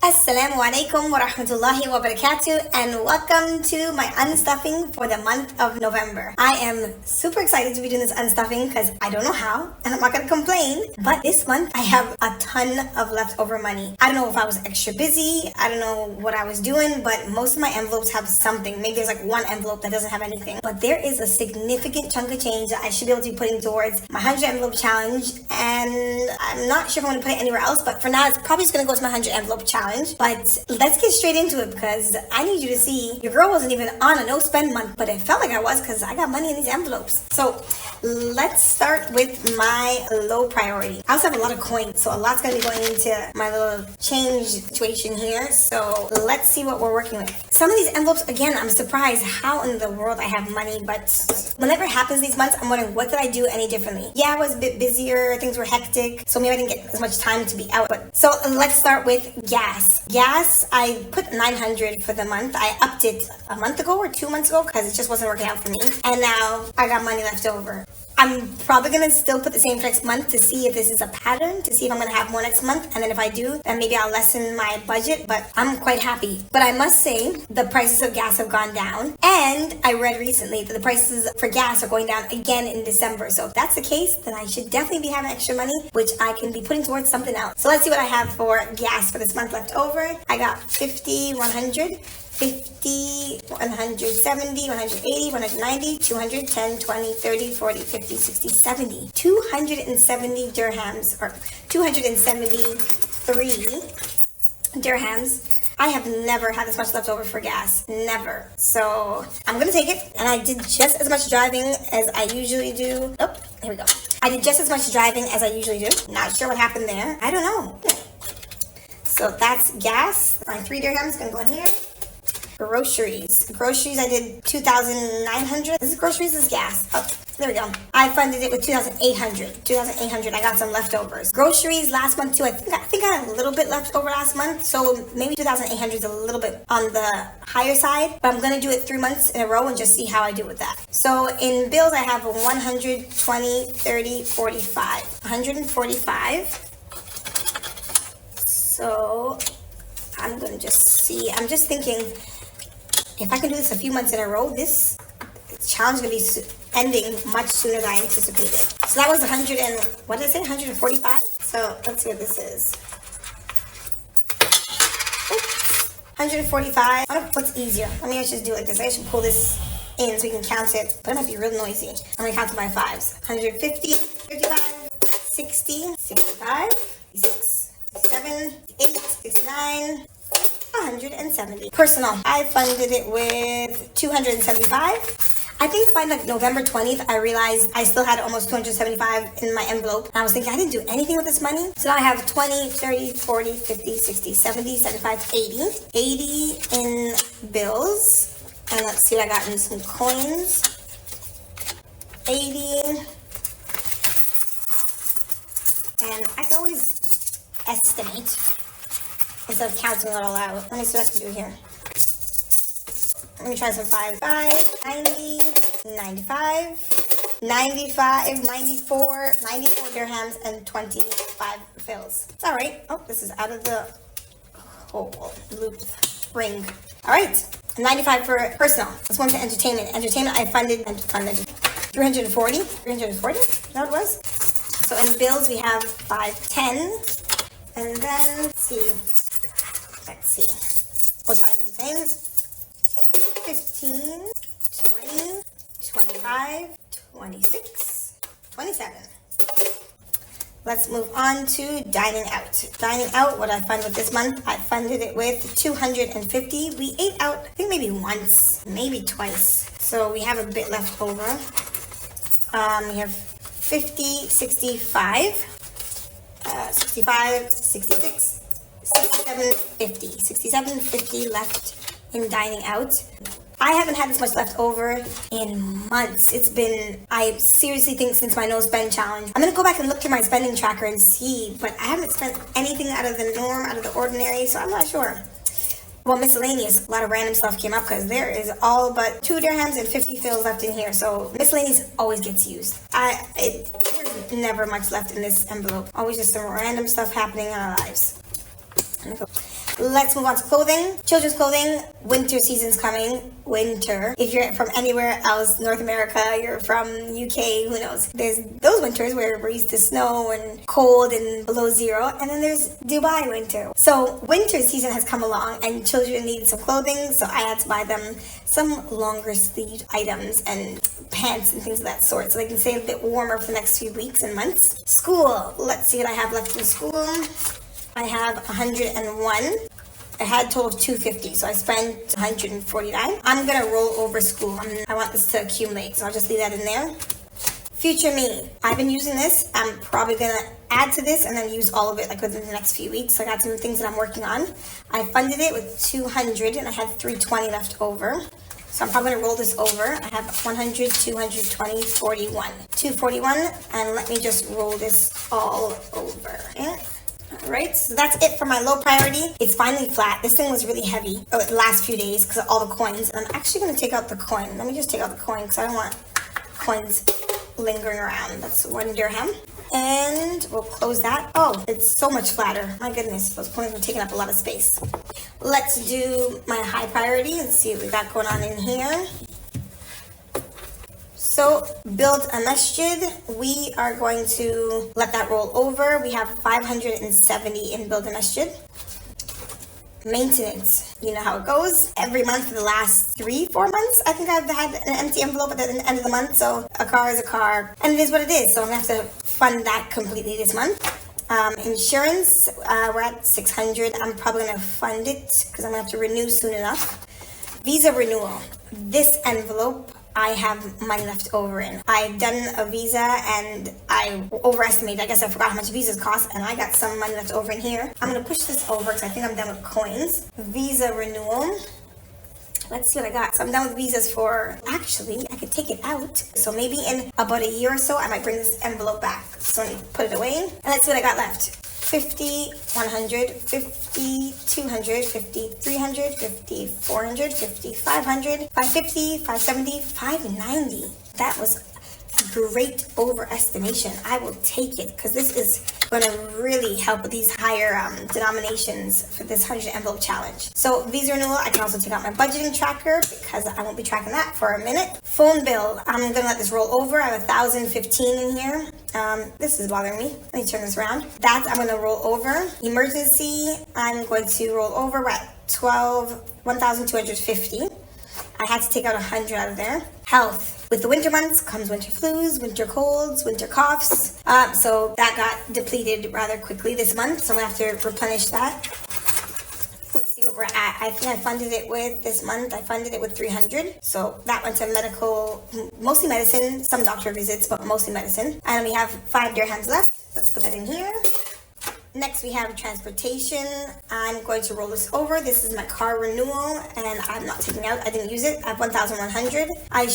Assalamu alaikum wa rahmatullahi wa barakatuh, and welcome to my unstuffing for the month of November. I am super excited to be doing this unstuffing because I don't know how, and I'm not going to complain, but this month I have a ton of leftover money. I don't know if I was extra busy, I don't know what I was doing, but most of my envelopes have something. Maybe there's like one envelope that doesn't have anything, but there is a significant chunk of change that I should be able to be putting towards my 100 envelope challenge, and I'm not sure if I'm going to put it anywhere else, but for now it's probably just going to go to my 100 envelope challenge. But let's get straight into it because I need you to see your girl wasn't even on a no spend month, but it felt like I was because I got money in these envelopes. So let's start with my low priority. I also have a lot of coins, so a lot's going to be going into my little change situation here. So let's see what we're working with. Some of these envelopes, again, I'm surprised how in the world I have money, but whenever it happens these months, I'm wondering what did I do any differently? Yeah, I was a bit busier, things were hectic, so maybe I didn't get as much time to be out. But so let's start with gas. Gas, I put 900 for the month. I upped it a month ago or 2 months ago because it just wasn't working out for me. And now I got money left over. I'm probably going to still put the same for next month to see if this is a pattern, to see if I'm going to have more next month. And then if I do, then maybe I'll lessen my budget, but I'm quite happy. But I must say, the prices of gas have gone down. And I read recently that the prices for gas are going down again in December. So if that's the case, then I should definitely be having extra money, which I can be putting towards something else. So let's see what I have for gas for this month left over. I got 50, 100. 50, 170, 180, 190, 210, 20, 30, 40, 50, 60, 70. 270 dirhams, or 273 dirhams. I have never had this much left over for gas. Never. So I'm going to take it. And I did just as much driving as I usually do. Oh, here we go. I did just as much driving as I usually do. Not sure what happened there. I don't know. So that's gas. My 3 dirhams going to go in here. Groceries. Groceries, I did 2,900. This is groceries, this is gas. Oh, there we go. I funded it with 2,800. 2,800. I got some leftovers. Groceries last month too. I think I had a little bit left over last month. So maybe 2,800 is a little bit on the higher side. But I'm going to do it 3 months in a row and just see how I do with that. So in bills, I have 100, 20, 30, 45. 145. So I'm going to just see. I'm just thinking, if I can do this a few months in a row, this challenge is going to be ending much sooner than I anticipated. So that was 100 and, what did I say, 145? So let's see what this is. Oops. 145. What's easier? Let me just do it like this. I should pull this in so we can count it, but it might be real noisy. I'm going to count it by fives. 150, 55, 60, 65, 66, 67, 68, 69, 170. Personal, I funded it with 275. I think by like November 20th, I realized I still had almost 275 in my envelope. And I was thinking I didn't do anything with this money. So now I have 20, 30, 40, 50, 60, 70, 75, 80. 80 in bills. And let's see what I got in some coins. 80. And I can always estimate instead of counting it all out. Let me see what I can do here. Let me try some 5, 90, 95, 95, 94, 94 dirhams, and 25 fills. It's all right. Oh, this is out of the whole loop ring. All right. 95 for personal. Let's move to entertainment. Entertainment, I funded 340. 340? Is that what it was? So in bills, we have 510. And then, let's see. We'll try to do the same. 15, 20, 25, 26, 27. Let's move on to dining out. Dining out, what I funded this month, I funded it with 250. We ate out, I think maybe once, maybe twice. So we have a bit left over. We have 50, 65, 65, 66. 67, 50. 67, 50 left in dining out. I haven't had this much left over in months. It's been, I seriously think since my no spend challenge. I'm going to go back and look through my spending tracker and see, but I haven't spent anything out of the norm, out of the ordinary, so I'm not sure. Well, miscellaneous, a lot of random stuff came up because there is all but 2 dirhams and 50 fills left in here. So miscellaneous always gets used. There's never much left in this envelope. Always just some random stuff happening in our lives. Let's move on to clothing. Children's clothing. Winter season's coming. Winter. If you're from anywhere else, North America, you're from UK, who knows? There's those winters where we're used to snow and cold and below zero, and then there's Dubai winter. So winter season has come along and children need some clothing, so I had to buy them some longer sleeved items and pants and things of that sort so they can stay a bit warmer for the next few weeks and months. School. Let's see what I have left in school. I have 101. I had a total of 250, so I spent 149. I'm gonna roll over school. I want this to accumulate, so I'll just leave that in there. Future me. I've been using this. I'm probably gonna add to this and then use all of it like within the next few weeks. So I got some things that I'm working on. I funded it with 200 and I had 320 left over. So I'm probably gonna roll this over. I have 100, 220, 41. 241, and let me just roll this all over. Yeah. Alright, so that's it for my low priority. It's finally flat. This thing was really heavy the last few days because of all the coins. And I'm actually going to take out the coin. Let me just take out the coin because I don't want coins lingering around. That's 1 dirham. And we'll close that. Oh, it's so much flatter. My goodness, those coins are taking up a lot of space. Let's do my high priority and see what we got going on in here. So, build a masjid. We are going to let that roll over. We have 570 in build a masjid. Maintenance. You know how it goes. Every month for the last 3-4 months, I think I've had an empty envelope at the end of the month. So, a car is a car. And it is what it is. So, I'm going to have to fund that completely this month. Insurance, we're at 600. I'm probably going to fund it because I'm going to have to renew soon enough. Visa renewal. This envelope I have money left over in. I've done a visa and I overestimated. I guess I forgot how much visas cost and I got some money left over in here. I'm going to push this over because I think I'm done with coins. Visa renewal. Let's see what I got. So I'm done with visas for, actually, I could take it out. So maybe in about a year or so, I might bring this envelope back. So let me put it away. And let's see what I got left. 50, 100, 50, 200, 50, 300, 50, 400, 50, 500, 550, 570, 590. That was a great overestimation. I will take it because this is going to really help with these higher denominations for this 100 envelope challenge. So visa renewal, I can also take out my budgeting tracker because I won't be tracking that for a minute. Phone bill, I'm going to let this roll over. I have 1,015 in here. This is bothering me. Let me turn this around. That I'm going to roll over. Emergency, I'm going to roll over. We're at 1,250. I had to take out 100 out of there. Health. With the winter months comes winter flus, winter colds, winter coughs. So that got depleted rather quickly this month. So I'm going to have to replenish that. Let's see what we're at. I think I funded it with, this month, I funded it with 300. So that went to medical, mostly medicine, some doctor visits, but mostly medicine. And we have 5 dirhams left. Let's put that in here. Next, we have transportation. I'm going to roll this over. This is my car renewal, and I'm not taking out. I didn't use it. I have 1,100. I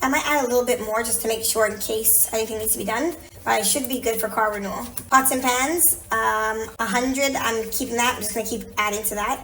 might add a little bit more just to make sure in case anything needs to be done, but I should be good for car renewal. Pots and pans, 100. I'm keeping that. I'm just going to keep adding to that.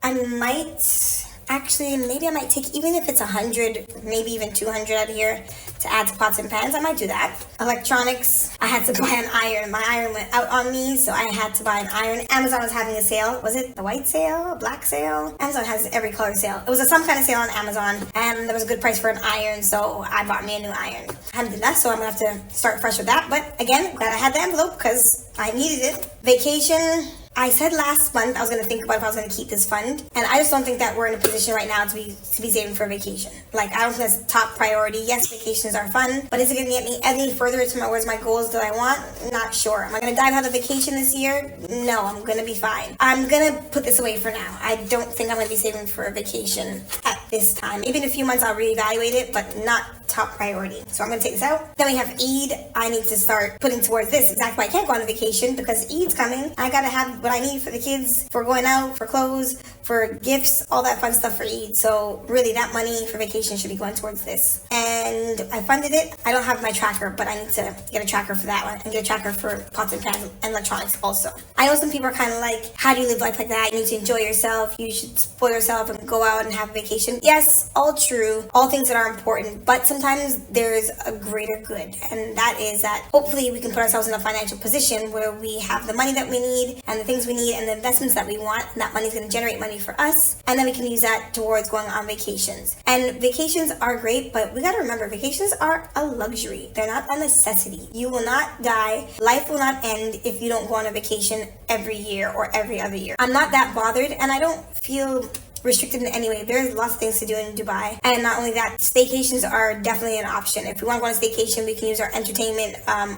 Maybe I might take, even if it's 100, maybe even 200 out of here to add to pots and pans. I might do that. Electronics, I had to buy an iron. My iron went out on me, so I had to buy an iron. Amazon was having a sale. Was it the white sale? Black sale? Amazon has every color sale. It was some kind of sale on Amazon, and there was a good price for an iron, so I bought me a new iron. Alhamdulillah, so I'm going to have to start fresh with that. But again, glad I had the envelope because I needed it. Vacation. I said last month I was going to think about if I was going to keep this fund, and I just don't think that we're in a position right now to be saving for a vacation. Like, I don't think that's top priority. Yes, vacations are fun, but is it going to get me any further towards my goals that I want? Not sure. Am I going to dive out of vacation this year? No, I'm going to be fine. I'm going to put this away for now. I don't think I'm going to be saving for a vacation at this time. Maybe in a few months I'll reevaluate it, but not top priority. So I'm going to take this out. Then we have Eid. I need to start putting towards this. Exactly why I can't go on a vacation, because Eid's coming. I got to have what I need for the kids, for going out, for clothes, for gifts, all that fun stuff for Eid. So really that money for vacation should be going towards this. And I funded it. I don't have my tracker, but I need to get a tracker for that one and get a tracker for pots and pans and electronics also. I know some people are kind of like, how do you live life like that? You need to enjoy yourself. You should spoil yourself and go out and have a vacation. Yes, all true. All things that are important. But sometimes there's a greater good. And that is that hopefully we can put ourselves in a financial position where we have the money that we need and the things we need and the investments that we want. And that money's going to generate money for us. And then we can use that towards going on vacations. And vacations are great, but we got to remember vacations are a luxury. They're not a necessity. You will not die. Life will not end if you don't go on a vacation every year or every other year. I'm not that bothered, and I don't feel restricted in any way. There's lots of things to do in Dubai. And not only that, staycations are definitely an option. If we want to go on a staycation, we can use our entertainment,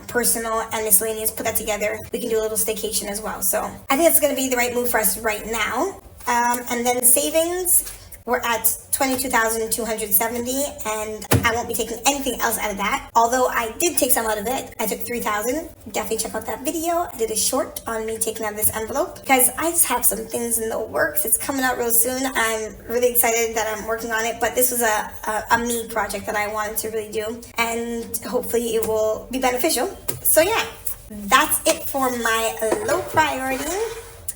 personal, and miscellaneous, put that together. We can do a little staycation as well. So I think that's going to be the right move for us right now. And then savings, we're at 22,270, and I won't be taking anything else out of that. Although I did take some out of it. I took 3,000. Definitely check out that video. I did a short on me taking out this envelope because I just have some things in the works. It's coming out real soon. I'm really excited that I'm working on it, but this was a me project that I wanted to really do, and hopefully it will be beneficial. So yeah, that's it for my low priority.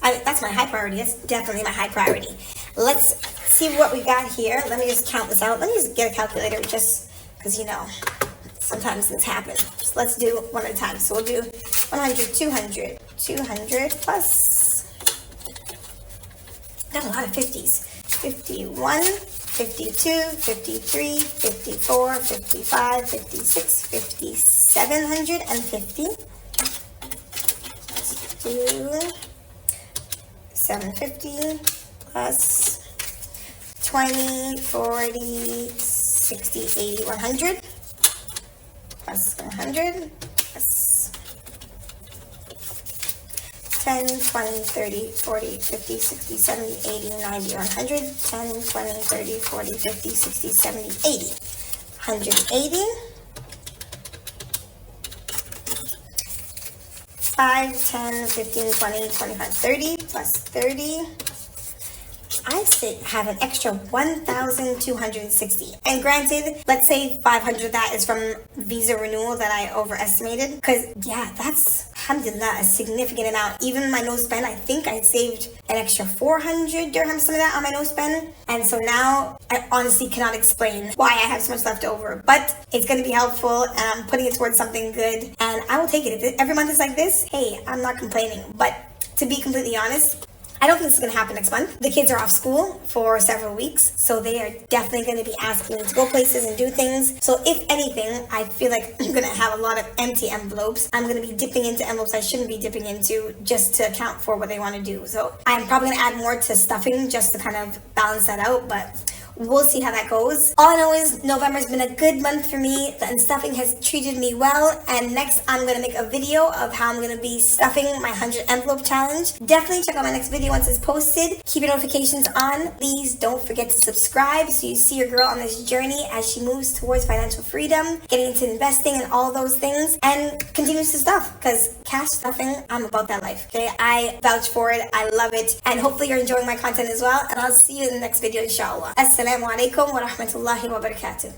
That's my high priority. That's definitely my high priority. Let's see what we got here. Let me just count this out. Let me just get a calculator just because, you know, sometimes things happen. So let's do one at a time. So we'll do 100, 200, 200 plus. Got a lot of 50s. 51, 52, 53, 54, 55, 56, 5,750. Let's do 750 plus 20, 40, 60, 80, 100 plus 100 plus 10, 20, 30, 40, 50, 60, 70, 80, 90, 100, 10, 20, 30, 40, 50, 60, 70, 80, 180, 5, 10, 15, 20, 25, 30 plus 30. I have an extra 1,260. And granted, let's say 500 of that is from visa renewal that I overestimated. Because, yeah, that's, alhamdulillah, a significant amount. Even my no spend, I think I saved an extra 400 dirhams, some of that on my no spend. And so now, I honestly cannot explain why I have so much left over. But it's going to be helpful, and I'm putting it towards something good. And I will take it. If every month is like this, hey, I'm not complaining. But to be completely honest, I don't think this is going to happen next month. The kids are off school for several weeks, so they are definitely going to be asking me to go places and do things. So if anything, I feel like I'm going to have a lot of empty envelopes. I'm going to be dipping into envelopes I shouldn't be dipping into just to account for what they want to do. So I'm probably going to add more to stuffing just to kind of balance that out, but we'll see how that goes. All I know is November's been a good month for me. The unstuffing has treated me well. And next, I'm going to make a video of how I'm going to be stuffing my 100 envelope challenge. Definitely check out my next video once it's posted. Keep your notifications on. Please don't forget to subscribe so you see your girl on this journey as she moves towards financial freedom, getting into investing and all those things, and continues to stuff because cash stuffing, I'm about that life. Okay, I vouch for it. I love it. And hopefully you're enjoying my content as well. And I'll see you in the next video, inshallah. Assalamu alaikum wa rahmatullahi wa barakatuh.